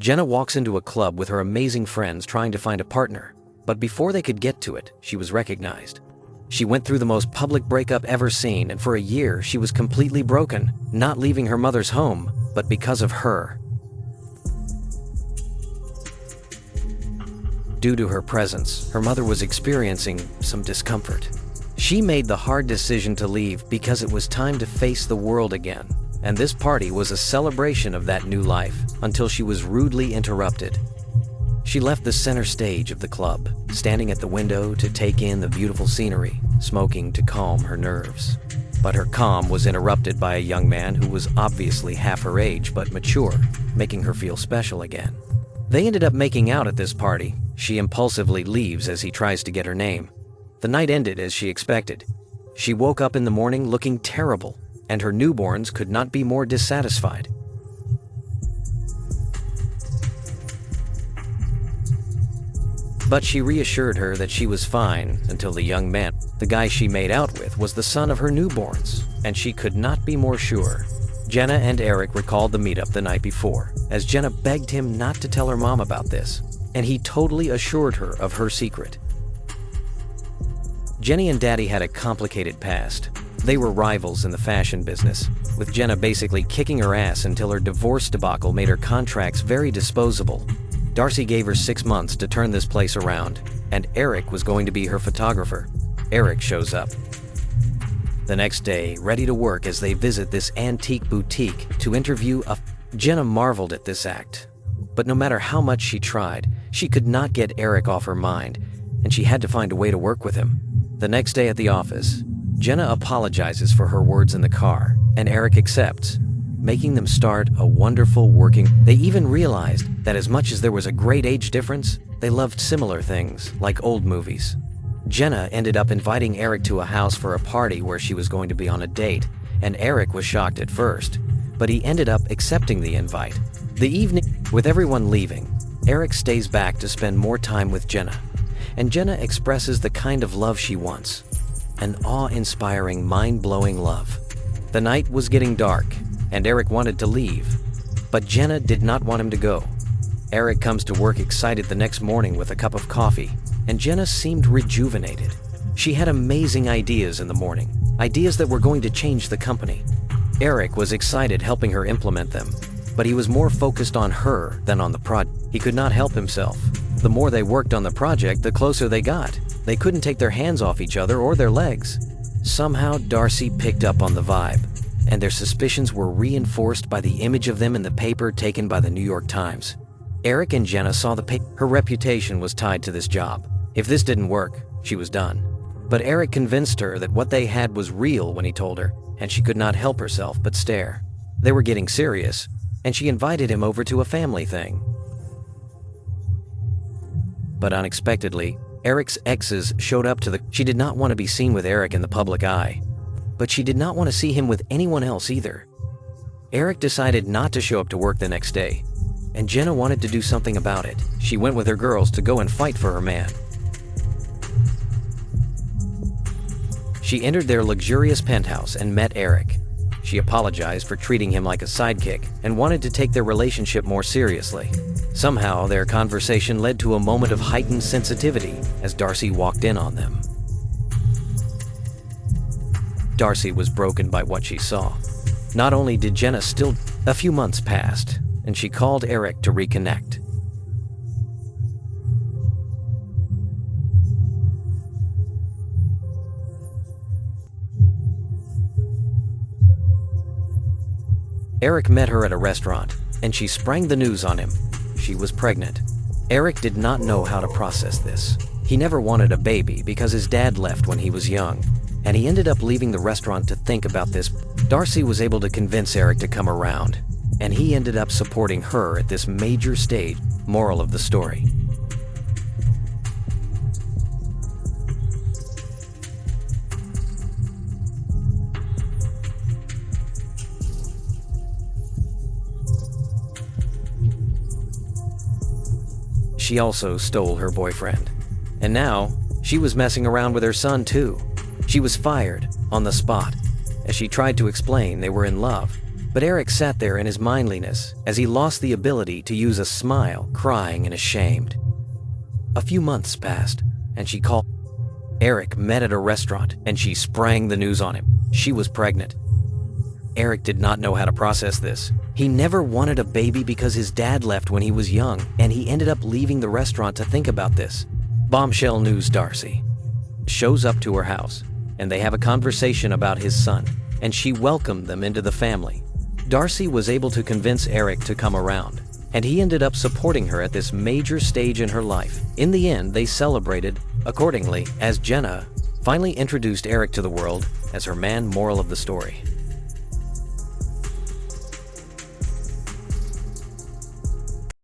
Jenna walks into a club with her amazing friends trying to find a partner, but before they could get to it, she was recognized. She went through the most public breakup ever seen, and for a year she was completely broken, not leaving her mother's home, but because of her. Due to her presence, her mother was experiencing some discomfort. She made the hard decision to leave because it was time to face the world again, and this party was a celebration of that new life until she was rudely interrupted. She left the center stage of the club, standing at the window to take in the beautiful scenery, smoking to calm her nerves. But her calm was interrupted by a young man who was obviously half her age but mature, making her feel special again. They ended up making out at this party. She impulsively leaves as he tries to get her name. The night ended as she expected. She woke up in the morning looking terrible, and her newborns could not be more dissatisfied. But she reassured her that she was fine until the young man, the guy she made out with, was the son of her newborns, and she could not be more sure. Jenna and Eric recalled the meetup the night before, as Jenna begged him not to tell her mom about this, and he totally assured her of her secret. Jenny and Daddy had a complicated past. They were rivals in the fashion business, with Jenna basically kicking her ass until her divorce debacle made her contracts very disposable. Darcy gave her 6 months to turn this place around, and Eric was going to be her photographer. Eric shows up the next day, ready to work as they visit this antique boutique to interview Jenna marveled at this act. But no matter how much she tried, she could not get Eric off her mind, and she had to find a way to work with him. The next day at the office, Jenna apologizes for her words in the car, and Eric accepts, making them start a wonderful working. They even realized that as much as there was a great age difference, they loved similar things, like old movies. Jenna ended up inviting Eric to a house for a party where she was going to be on a date, and Eric was shocked at first, but he ended up accepting the invite. The evening, with everyone leaving, Eric stays back to spend more time with Jenna, and Jenna expresses the kind of love she wants. An awe-inspiring, mind-blowing love. The night was getting dark, and Eric wanted to leave, but Jenna did not want him to go. Eric comes to work excited the next morning with a cup of coffee, and Jenna seemed rejuvenated. She had amazing ideas in the morning, ideas that were going to change the company. Eric was excited helping her implement them, but he was more focused on her than on the project. He could not help himself. The more they worked on the project, the closer they got. They couldn't take their hands off each other or their legs. Somehow, Darcy picked up on the vibe, and their suspicions were reinforced by the image of them in the paper taken by the New York Times. Eric and Jenna saw the paper. Her reputation was tied to this job. If this didn't work, she was done. But Eric convinced her that what they had was real when he told her, and she could not help herself but stare. They were getting serious, and she invited him over to a family thing. But unexpectedly, Eric's exes showed up to the... She did not want to be seen with Eric in the public eye, but she did not want to see him with anyone else either. Eric decided not to show up to work the next day, and Jenna wanted to do something about it. She went with her girls to go and fight for her man. She entered their luxurious penthouse and met Eric. She apologized for treating him like a sidekick and wanted to take their relationship more seriously. Somehow, their conversation led to a moment of heightened sensitivity as Darcy walked in on them. Darcy was broken by what she saw. Not only did Jenna still... A few months passed, and she called Eric to reconnect. Eric met her at a restaurant, and she sprang the news on him. She was pregnant. Eric did not know how to process this. He never wanted a baby because his dad left when he was young, and he ended up leaving the restaurant to think about this. Darcy was able to convince Eric to come around, and he ended up supporting her at this major stage. Moral of the story. She also stole her boyfriend. And now, she was messing around with her son too. She was fired on the spot. As she tried to explain they were in love, But Eric sat there in his mindliness as he lost the ability to use a smile, crying and ashamed. A few months passed, and she called. Eric met at a restaurant, and she sprang the news on him. She was pregnant. Eric did not know how to process this. He never wanted a baby because his dad left when he was young, and he ended up leaving the restaurant to think about this. Bombshell news: Darcy shows up to her house, and they have a conversation about his son, and she welcomed them into the family. Darcy was able to convince Eric to come around, and he ended up supporting her at this major stage in her life. In the end, they celebrated accordingly as Jenna finally introduced Eric to the world as her man. Moral of the story: